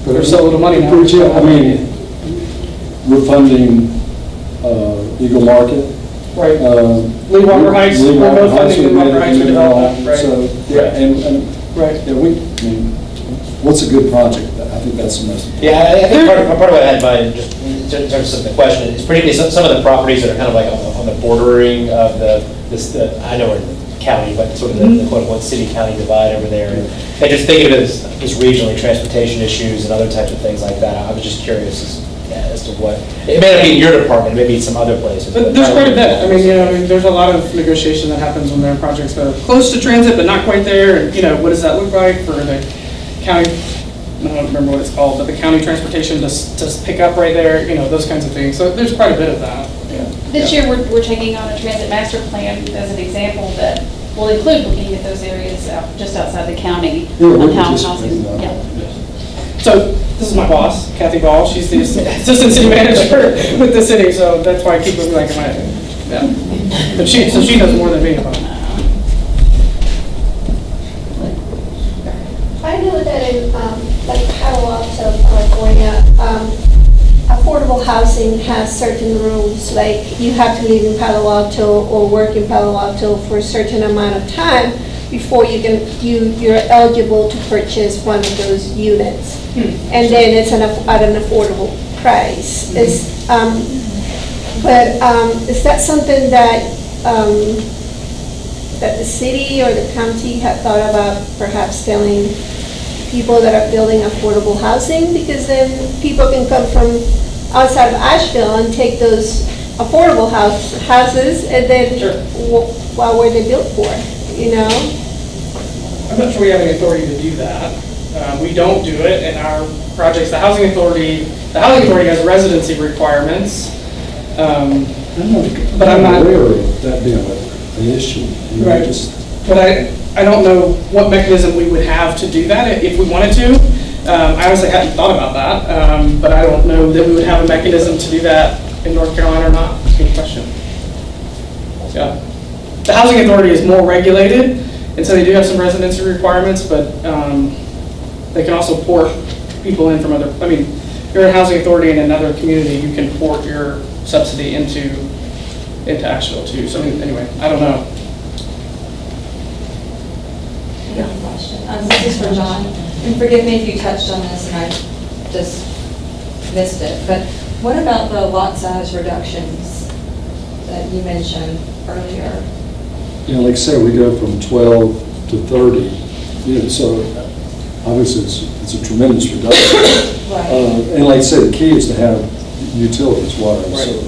there's so little money now. I mean, we're funding Eagle Market. Right. Lee Walker Heights, we're both funding Lee Walker Heights for development, right? So, yeah, and Right. yeah, what's a good project? I think that's the most. Yeah, I think part of what I had in mind, just in terms of the question, is particularly some of the properties that are kind of like on the bordering of I know we're in the county, but sort of the quote-unquote city-county divide over there. And just thinking of it as regionally, transportation issues and other types of things like that, I was just curious as to what, it may not be in your department, maybe some other places. But there's quite a bit. I mean, there's a lot of negotiation that happens when there are projects that are close to transit but not quite there. And, what does that look like for the county? I don't remember what it's called, but the county transportation to pick up right there, those kinds of things. So there's quite a bit of that. Yeah. This year, we're taking on a transit master plan as an example that will include looking at those areas just outside the county on how housing. So this is my boss, Kathy Ball. She's the assistant city manager with the city, so that's why I keep looking like my, yeah. But she knows more than me about it. I know that in like Palo Alto, California, affordable housing has certain rules, like you have to live in Palo Alto or work in Palo Alto for a certain amount of time before you're eligible to purchase one of those units. And then it's at an affordable price. Is that something that that the city or the county have thought about perhaps telling people that are building affordable housing? Because then people can come from outside of Asheville and take those affordable houses, and then what were they built for, I'm not sure we have any authority to do that. We don't do it in our projects. The housing authority has residency requirements. But I'm not- aware of that being an issue. You know, Right. But I don't know what mechanism we would have to do that if we wanted to. I honestly hadn't thought about that, but I don't know that we would have a mechanism to do that in North Carolina or not. Good question. Yeah. The housing authority is more regulated, and so they do have some residency requirements, but they can also port people in from other, I mean, if you're a housing authority in another community, you can port your subsidy into Asheville too. So anyway, I don't know. I have a question. This is for John, and forgive me if you touched on this and I just missed it, but what about the lot size reductions that you mentioned earlier? You know, like I say, we go from 12 to 30, you know, so obviously it's a tremendous reduction. Right. And like I said, the key is to have utilities, water and sewer.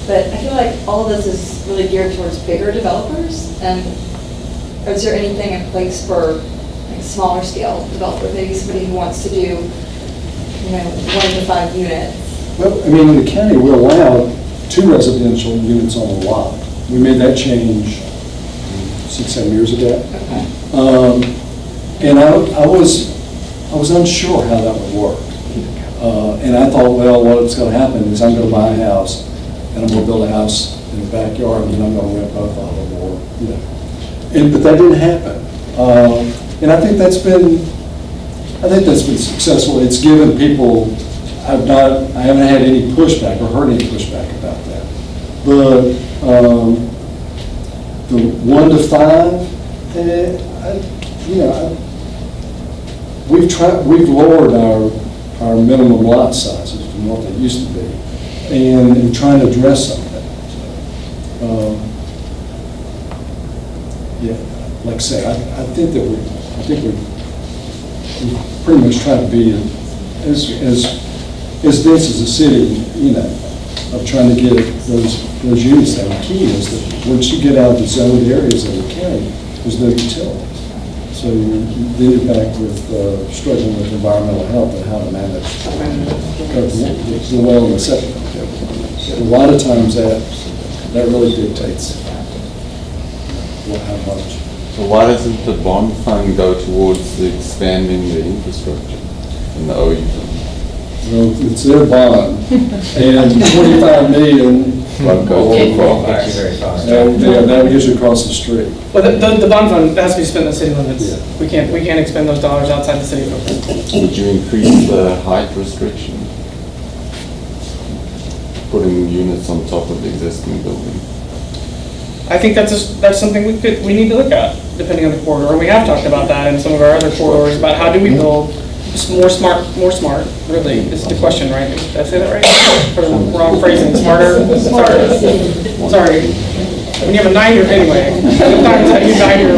But I feel like all of this is really geared towards bigger developers, and is there anything in place for like smaller scale developer, maybe somebody who wants to do, you know, 1 to 5 units? Well, I mean, in the county, we're allowed 2 residential units on a lot. We made that change 6, 7 years ago. And I was unsure how that would work. And I thought, well, what's going to happen is I'm going to buy a house, and I'm going to build a house in the backyard, and then I'm going to rent both of them, or, you know. But that didn't happen. And I think that's been successful. It's given people, I haven't had any pushback or heard any pushback about that. But the 1 to 5, we've lowered our minimum lot sizes from what they used to be, and trying to address some of that. Yeah, like I say, I think we pretty much try to be as dense as a city, you know, of trying to get those units there. The key is that once you get out of the zoned areas of the county, there's no utilities. So you're back with struggling with environmental health and how to manage the well and the septic. A lot of times that really dictates how much. So why doesn't the bond fund go towards expanding the infrastructure in the OU zone? Well, it's their bond, and 25 million. Won't go too far. Thank you very much. That gets you across the street. Well, the bond fund has to be spent in the city limits. Yeah. We can't expend those dollars outside the city limits. Would you increase the height restriction? Putting units on top of the existing building? I think that's something we need to look at, depending on the corridor. And we have talked about that in some of our other corridors, about how do we build more smart, really, is the question, right? Did I say that right? Or wrong phrasing, smarter? Sorry. When you have a 9-year, anyway. Sometimes I use 9-year,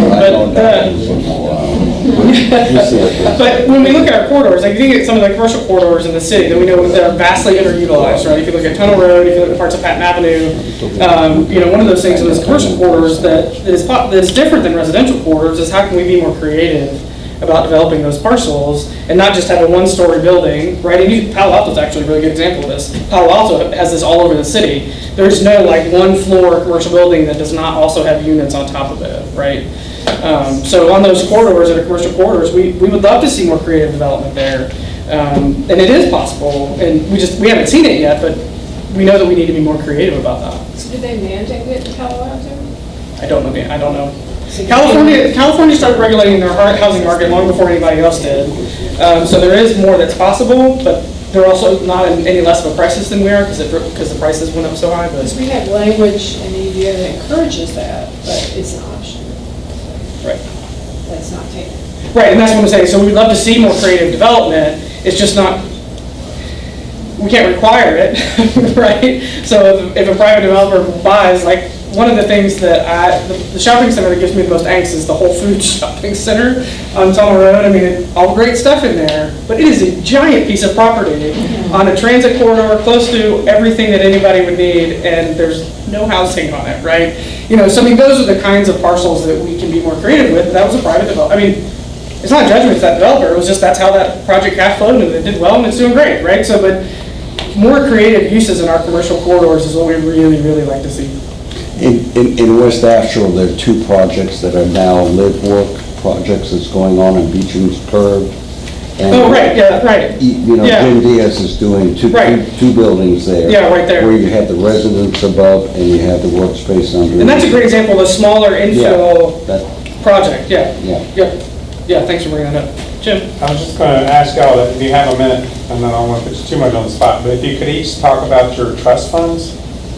but when we look at our corridors, like if you think at some of the commercial corridors in the city, then we know that they're vastly underutilized, right? If you look at Tunnel Road, if you look at parts of Patton Avenue, you know, one of those things in those commercial corridors that is different than residential corridors is how can we be more creative about developing those parcels and not just have a 1-story building, right? And Palo Alto is actually a really good example of this. Palo Alto has this all over the city. There's no like 1-floor commercial building that does not also have units on top of it, right? So on those corridors, or commercial corridors, we would love to see more creative development there. And it is possible, and we haven't seen it yet, but we know that we need to be more creative about that. So did they mandate it in Palo Alto? I don't know. California started regulating their housing market long before anybody else did. So there is more that's possible, but they're also not in any less of a crisis than we are because the prices went up so high. But We have language in EDA that encourages that, but it's an option. right. That's not taken. Right, and that's what I'm saying. So we'd love to see more creative development. It's just not, we can't require it, right? So if a private developer buys, like, one of the things that the shopping center that gives me the most angst is the Whole Foods shopping center on Tunnel Road. I mean, all great stuff in there, but it is a giant piece of property on a transit corridor close to everything that anybody would need, and there's no housing on it, right? You know, so I mean, those are the kinds of parcels that we can be more creative with. That was a private developer. I mean, it's not a judgment to that developer. It was just that's how that project cash flowed, and it did well, and it's doing great, right? So, but more creative uses in our commercial corridors is what we really, really like to see. In West Asheville, there are two projects that are now live work projects that's going on in Beecham's Curve. And Oh, right, yeah, right. You know, Yeah. Jim Diaz is doing two Right. buildings there. Yeah, right there. Where you have the residents above and you have the workspace under. And that's a great example of a smaller infill That, project, yeah. yeah. Yeah, thanks for bringing that up. Jim? I was just going to ask y'all that if you have a minute, and I don't want to put you too much on the spot, but if you could each talk about your trust funds,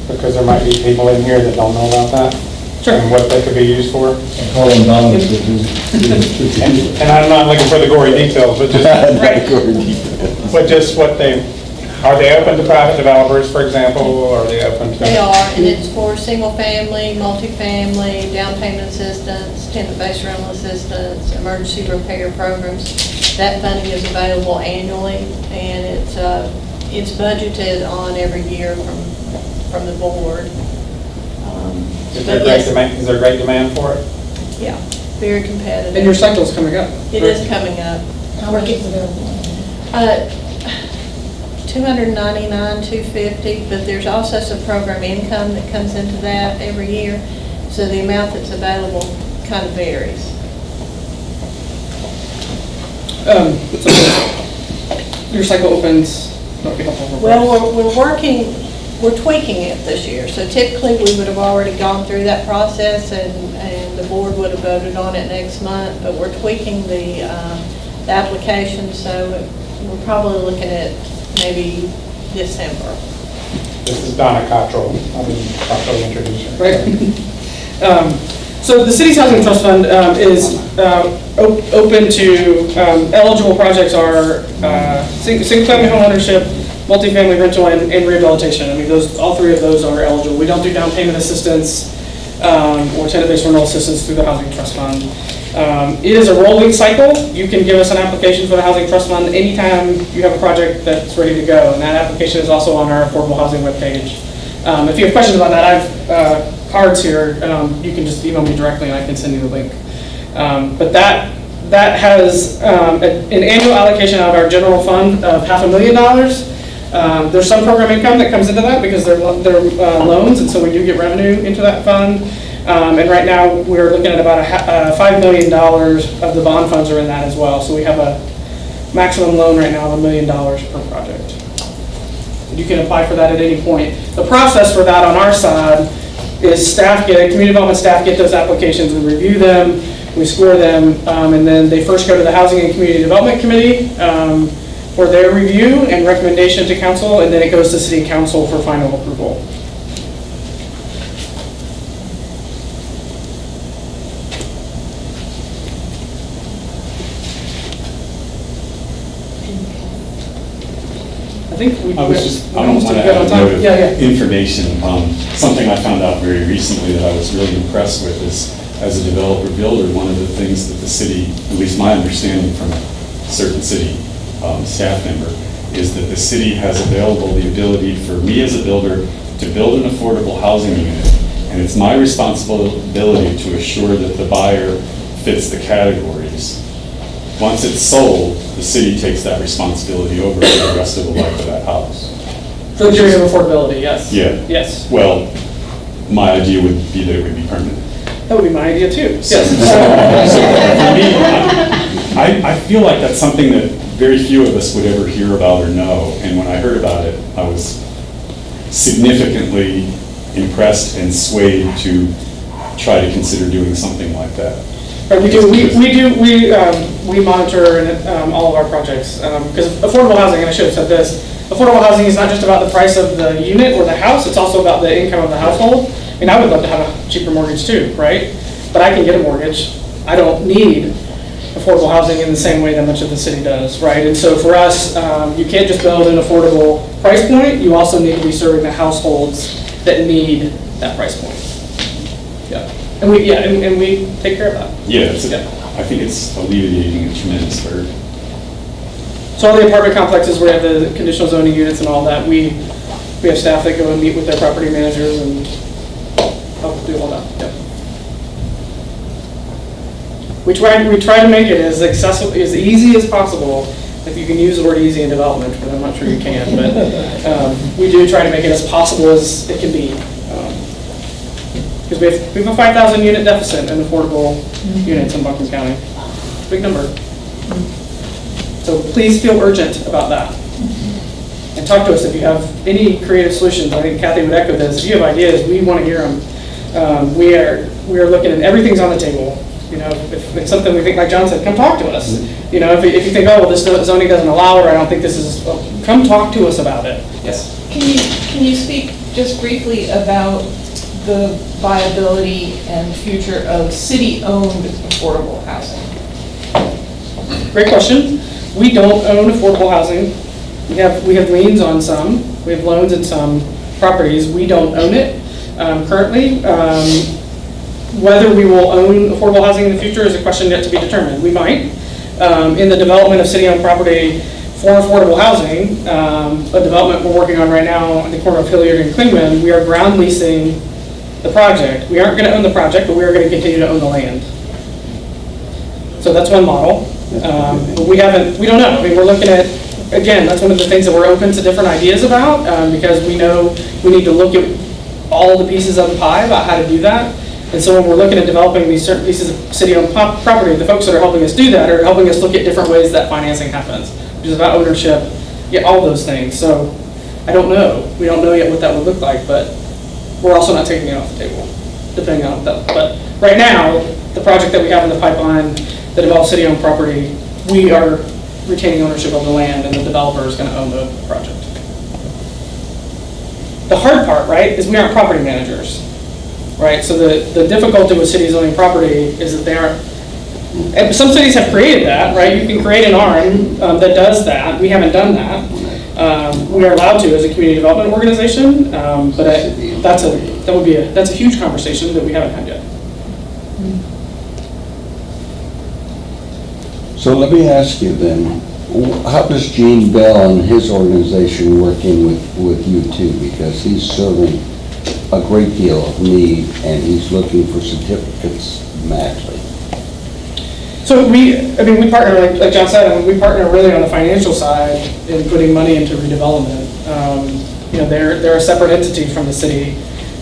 because there might be people in here that don't know about that. Sure. And what they could be used for. Colin Donis would do. And I'm not looking for the gory details, but just, but just what they, are they open to private developers, for example, or are they open to? They are, and it's for single-family, multifamily, down payment assistance, tenant-based rental assistance, emergency repair programs. That funding is available annually, and it's budgeted on every year from the board. Is there great demand for it? Yeah, very competitive. And your cycle's coming up. It is coming up. How much is available? $299, $250, but there's also some program income that comes into that every year, so the amount that's available kind of varies. So your cycle opens, that'll be helpful. Well, we're tweaking it this year, so typically we would have already gone through that process and the board would have voted on it next month, but we're tweaking the application, so we're probably looking at maybe December. This is Donna Cottrell. I mean, Cottrell introduced her. Right. So the city's housing trust fund is open to, eligible projects are single-family home ownership, multifamily rental, and rehabilitation. I mean, all three of those are eligible. We don't do down payment assistance or tenant-based rental assistance through the housing trust fund. It is a rolling cycle. You can give us an application for the housing trust fund anytime you have a project that's ready to go, and that application is also on our affordable housing webpage. If you have questions about that, I have cards here. You can just email me directly and I can send you the link. But that has an annual allocation out of our general fund of $500,000. There's some program income that comes into that because they're loans, and so we do get revenue into that fund. And right now, we're looking at about $5 million of the bond funds are in that as well. So we have a maximum loan right now of $1 million per project. You can apply for that at any point. The process for that on our side is community development staff get those applications, we review them, we score them, and then they first go to the Housing and Community Development Committee for their review and recommendation to council, and then it goes to City Council for final approval. I think we I was just, I don't almost want did to good on add a time. note of Yeah, yeah. information. Something I found out very recently that I was really impressed with is, as a developer builder, one of the things that the city, at least my understanding from a certain city staff member, is that the city has available the ability for me as a builder to build an affordable housing unit, and it's my responsibility to assure that the buyer fits the categories. Once it's sold, the city takes that responsibility over for the rest of the life of that house. For the period of affordability, yes. Yeah. Yes. Well, my idea would be that it would be permanent. That would be my idea too. So Yes. for me, I feel like that's something that very few of us would ever hear about or know. And when I heard about it, I was significantly impressed and swayed to try to consider doing something like that. Right, we monitor all of our projects, because affordable housing, and I should have said this, affordable housing is not just about the price of the unit or the house, it's also about the income of the household. I mean, I would love to have a cheaper mortgage too, right? But I can get a mortgage. I don't need affordable housing in the same way that much of the city does, right? And so for us, you can't just build an affordable price point, you also need to be serving the households that need that price point. Yeah. And we take care of that. Yeah, I think it's alleviating a tremendous burden. So all the apartment complexes where we have the conditional zoning units and all that, we have staff that go and meet with their property managers and help do all that. Yep. We try to make it as accessible, as easy as possible if you can use the word easy in development, but I'm not sure you can, but we do try to make it as possible as it can be. Because we have a 5,000 unit deficit in affordable units in Buncombe County. Big number. So please feel urgent about that. And talk to us if you have any creative solutions. I think Kathy would echo this. If you have ideas, we want to hear them. We are looking at everything's on the table. You know, if it's something we think, like John said, come talk to us. You know, if you think, oh, well, this zoning doesn't allow it, or I don't think this is, well, come talk to us about it. Yes. Can you speak just briefly about the viability and future of city-owned affordable housing? Great question. We don't own affordable housing. We have liens on some. We have loans in some properties. We don't own it currently. Whether we will own affordable housing in the future is a question yet to be determined. We might. In the development of city-owned property for affordable housing, a development we're working on right now on the corner of Hilliard and Klingman, we are ground leasing the project. We aren't going to own the project, but we are going to continue to own the land. So that's one model. But we don't know. I mean, we're looking at, again, that's one of the things that we're open to different ideas about, because we know we need to look at all the pieces of the pie about how to do that. And so when we're looking at developing these certain pieces of city-owned property, the folks that are helping us do that are helping us look at different ways that financing happens, which is about ownership, all those things. So I don't know. We don't know yet what that would look like, but we're also not taking it off the table, depending on that. But right now, the project that we have in the pipeline that involves city-owned property, we are retaining ownership of the land, and the developer is going to own the project. The hard part, right, is we aren't property managers. Right, so the difficulty with cities owning property is that they aren't, and some cities have created that, right? You can create an arm that does that. We haven't done that. We are allowed to as a community development organization, but that's a huge conversation that we haven't had yet. So let me ask you then, how does Gene Bell and his organization working with you too? Because he's serving a great deal of need, and he's looking for certificates madly. So we partner, like John said, we partner really on the financial side in putting money into redevelopment. They're a separate entity from the city,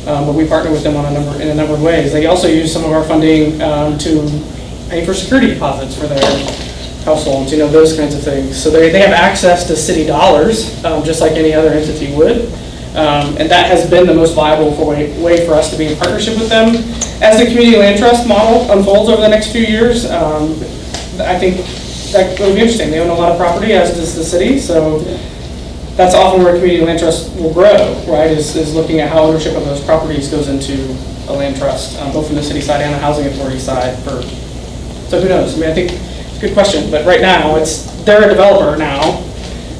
but we partner with them in a number of ways. They also use some of our funding to pay for security deposits for their households, those kinds of things. So they have access to city dollars, just like any other entity would. And that has been the most viable way for us to be in partnership with them. As the community land trust model unfolds over the next few years, I think that will be interesting. They own a lot of property, as does the city, so that's often where community land trust will grow, right, is looking at how ownership of those properties goes into a land trust, both from the city side and the housing authority side. So who knows? I mean, I think it's a good question, but right now, they're a developer now,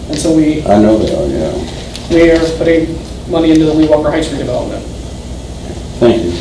and so I know they are, yeah. we are putting money into the Lee Walker Heights redevelopment. Thank you.